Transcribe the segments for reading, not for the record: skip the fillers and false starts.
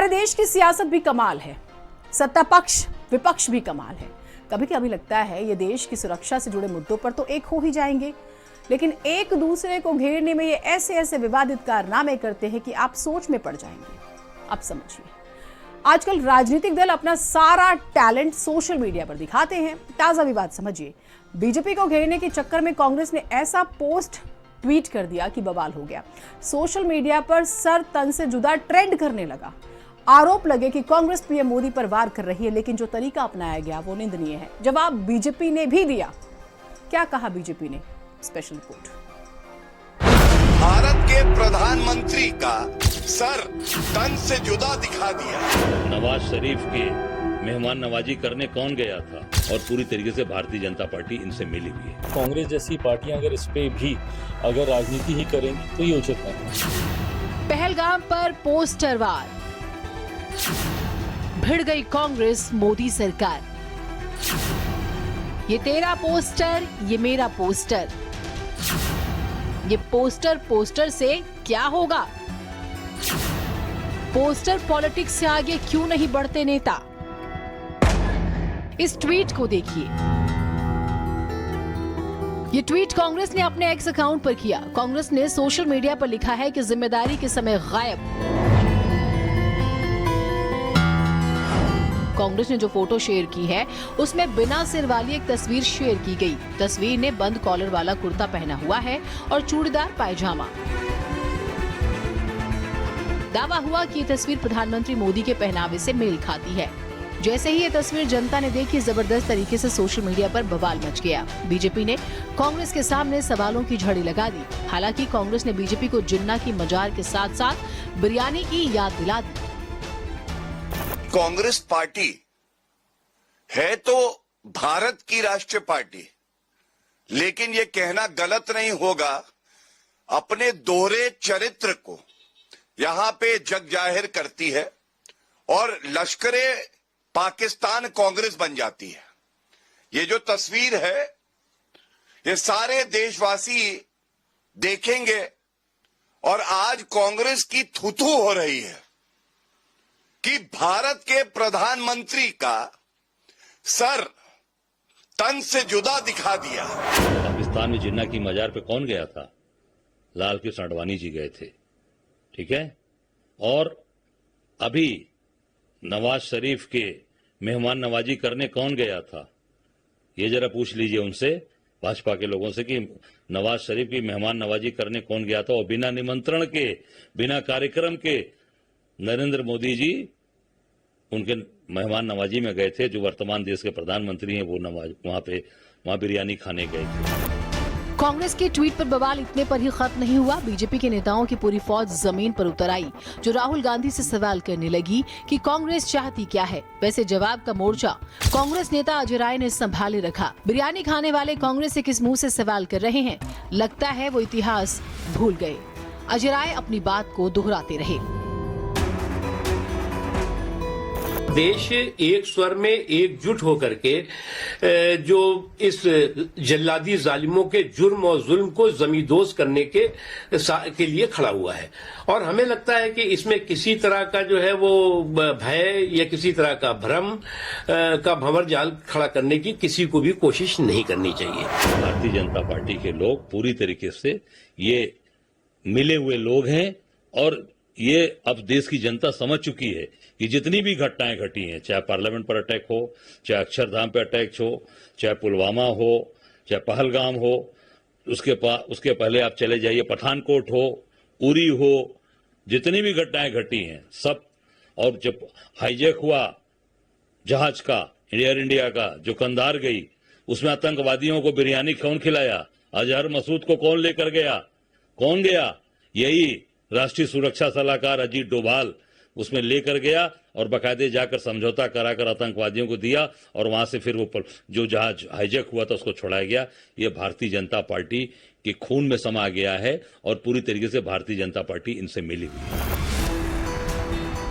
हमारे देश की सियासत भी कमाल है, सत्ता पक्ष विपक्ष भी कमाल है। कभी कभी लगता है ये देश की सुरक्षा से जुड़े मुद्दों पर तो एक हो ही जाएंगे, लेकिन एक दूसरे को घेरने में ये ऐसे ऐसे विवादित कारनामे करते हैं कि आप सोच में पड़ जाएंगे। अब समझिए, आजकल राजनीतिक दल अपना सारा टैलेंट सोशल मीडिया पर दिखाते हैं। ताजा विवाद समझिए, बीजेपी को घेरने के चक्कर में कांग्रेस ने ऐसा पोस्ट ट्वीट कर दिया कि बवाल हो गया। सोशल मीडिया पर सर तन से जुदा ट्रेंड करने लगा। आरोप लगे कि कांग्रेस पीएम मोदी पर वार कर रही है, लेकिन जो तरीका अपनाया गया वो निंदनीय है। जवाब बीजेपी ने भी दिया। क्या कहा बीजेपी ने? Special report. भारत के प्रधानमंत्री का सर तन से जुदा दिखा दिया। नवाज शरीफ के मेहमान नवाजी करने कौन गया था? और पूरी तरीके से भारतीय जनता पार्टी इनसे मिली हुई है। कांग्रेस जैसी पार्टियां अगर इस पे भी अगर राजनीति ही करेंगी तो ये उचित नहीं है। पहलगाम पर पोस्टर वार, भिड़ गई कांग्रेस मोदी सरकार। ये तेरा पोस्टर, ये मेरा पोस्टर। ये पोस्टर से क्या होगा? पोस्टर पॉलिटिक्स से आगे क्यों नहीं बढ़ते नेता? इस ट्वीट को देखिए। ये ट्वीट कांग्रेस ने अपने एक्स अकाउंट पर किया। कांग्रेस ने सोशल मीडिया पर लिखा है कि जिम्मेदारी के समय गायब। कांग्रेस ने जो फोटो शेयर की है उसमें बिना सिर वाली एक तस्वीर शेयर की गई। तस्वीर ने बंद कॉलर वाला कुर्ता पहना हुआ है और चूड़ीदार पायजामा। दावा हुआ कि ये तस्वीर प्रधानमंत्री मोदी के पहनावे से मेल खाती है। जैसे ही ये तस्वीर जनता ने देखी, जबरदस्त तरीके से सोशल मीडिया पर बवाल मच गया। बीजेपी ने कांग्रेस के सामने सवालों की झड़ी लगा दी। हालांकि कांग्रेस ने बीजेपी को जिन्ना की मजार के साथ साथ बिरयानी की याद दिला दी। कांग्रेस पार्टी है तो भारत की राष्ट्रीय पार्टी, लेकिन ये कहना गलत नहीं होगा, अपने दोहरे चरित्र को यहां पे जग जाहिर करती है और लश्करे पाकिस्तान कांग्रेस बन जाती है। ये जो तस्वीर है ये सारे देशवासी देखेंगे और आज कांग्रेस की थुथु हो रही है कि भारत के प्रधानमंत्री का सर तन से जुदा दिखा दिया। पाकिस्तान में जिन्ना की मजार पे कौन गया था? लाल कृष्ण आडवाणी जी गए थे, ठीक है। और अभी नवाज शरीफ के मेहमान नवाजी करने कौन गया था? ये जरा पूछ लीजिए उनसे, भाजपा के लोगों से, कि नवाज शरीफ की मेहमान नवाजी करने कौन गया था। और बिना निमंत्रण के, बिना कार्यक्रम के नरेंद्र मोदी जी उनके मेहमान नवाजी में गए थे। जो वर्तमान देश के प्रधानमंत्री हैं वो वहां बिरयानी खाने गए थे। कांग्रेस के ट्वीट पर बवाल इतने पर ही खत्म नहीं हुआ। बीजेपी के नेताओं की पूरी फौज जमीन पर उतर आई, जो राहुल गांधी से सवाल करने लगी कि कांग्रेस चाहती क्या है। वैसे जवाब का मोर्चा कांग्रेस नेता अजय राय ने संभाले रखा। बिरयानी खाने वाले कांग्रेस से किस मुंह से सवाल कर रहे हैं? लगता है वो इतिहास भूल गए। अजय राय अपनी बात को दोहराते रहे। देश एक स्वर में एकजुट होकर के जो इस जल्लादी जालिमों के जुर्म और जुल्म को जमींदोज करने के लिए खड़ा हुआ है। और हमें लगता है कि इसमें किसी तरह का जो है वो भय या किसी तरह का भ्रम का भंवर जाल खड़ा करने की किसी को भी कोशिश नहीं करनी चाहिए। भारतीय जनता पार्टी के लोग पूरी तरीके से ये मिले हुए लोग हैं और ये अब देश की जनता समझ चुकी है कि जितनी भी घटनाएं घटी हैं, चाहे पार्लियामेंट पर अटैक हो, चाहे अक्षरधाम पर अटैक हो, चाहे पुलवामा हो, चाहे पहलगाम हो, उसके पहले आप चले जाइए पठानकोट हो, उरी हो, जितनी भी घटनाएं घटी हैं सब। और जब हाईजैक हुआ जहाज का, एयर इंडिया का, जो कंधार गई, उसमें आतंकवादियों को बिरयानी कौन खिलाया? अजहर मसूद को कौन लेकर गया? कौन गया? यही राष्ट्रीय सुरक्षा सलाहकार अजीत डोभाल उसमें लेकर गया और बाकायदे जाकर समझौता कराकर आतंकवादियों को दिया और वहां से फिर वो जो जहाज हाईजैक हुआ था उसको छोड़ाया गया। ये भारतीय जनता पार्टी के खून में समा गया है और पूरी तरीके से भारतीय जनता पार्टी इनसे मिली हुई है।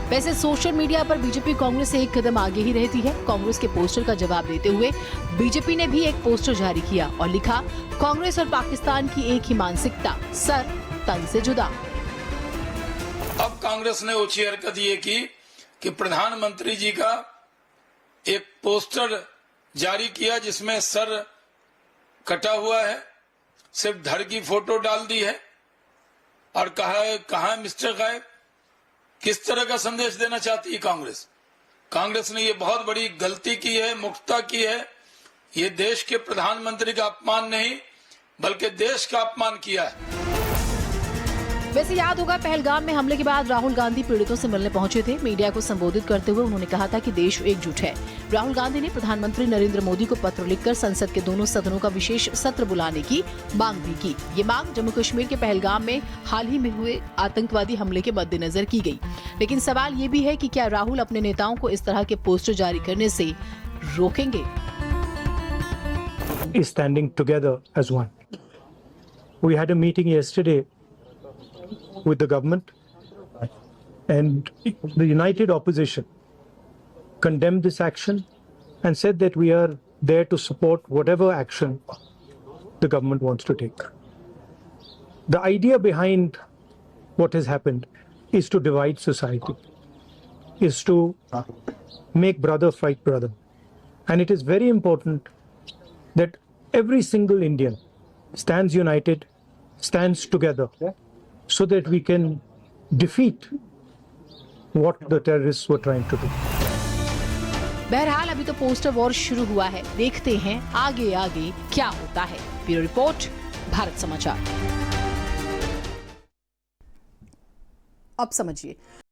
वैसे सोशल मीडिया पर बीजेपी कांग्रेस से एक कदम आगे ही रहती है। कांग्रेस के पोस्टर का जवाब देते हुए बीजेपी ने भी एक पोस्टर जारी किया और लिखा, कांग्रेस और पाकिस्तान की एक ही मानसिकता, सर तन से जुदा। अब कांग्रेस ने ओछी हरकत ये की कि प्रधानमंत्री जी का एक पोस्टर जारी किया जिसमें सर कटा हुआ है, सिर्फ धड़ की फोटो डाल दी है और कहा है मिस्टर गायब। किस तरह का संदेश देना चाहती है कांग्रेस? कांग्रेस ने ये बहुत बड़ी गलती की है, मूर्खता की है। ये देश के प्रधानमंत्री का अपमान नहीं बल्कि देश का अपमान किया है। वैसे याद होगा पहलगाम में हमले के बाद राहुल गांधी पीड़ितों से मिलने पहुंचे थे। मीडिया को संबोधित करते हुए उन्होंने कहा था कि देश एकजुट है। राहुल गांधी ने प्रधानमंत्री नरेंद्र मोदी को पत्र लिखकर संसद के दोनों सदनों का विशेष सत्र बुलाने की मांग भी की। ये मांग जम्मू कश्मीर के पहलगाम में हाल ही में हुए आतंकवादी हमले के मद्देनजर की गई। लेकिन सवाल ये भी है कि क्या राहुल अपने नेताओं को इस तरह के पोस्टर जारी करने से रोकेंगे? Standing together as one. We had a meeting yesterday with the government, and the united opposition condemned this action and said that we are there to support whatever action the government wants to take. The idea behind what has happened is to divide society, is to make brother fight brother. And it is very important that every single Indian stands united, stands together, so that we can defeat what the terrorists were trying to do. बहरहाल अभी तो poster war शुरू हुआ है। देखते हैं आगे आगे क्या होता है। ब्यूरो रिपोर्ट, भारत समाचार। अब समझिए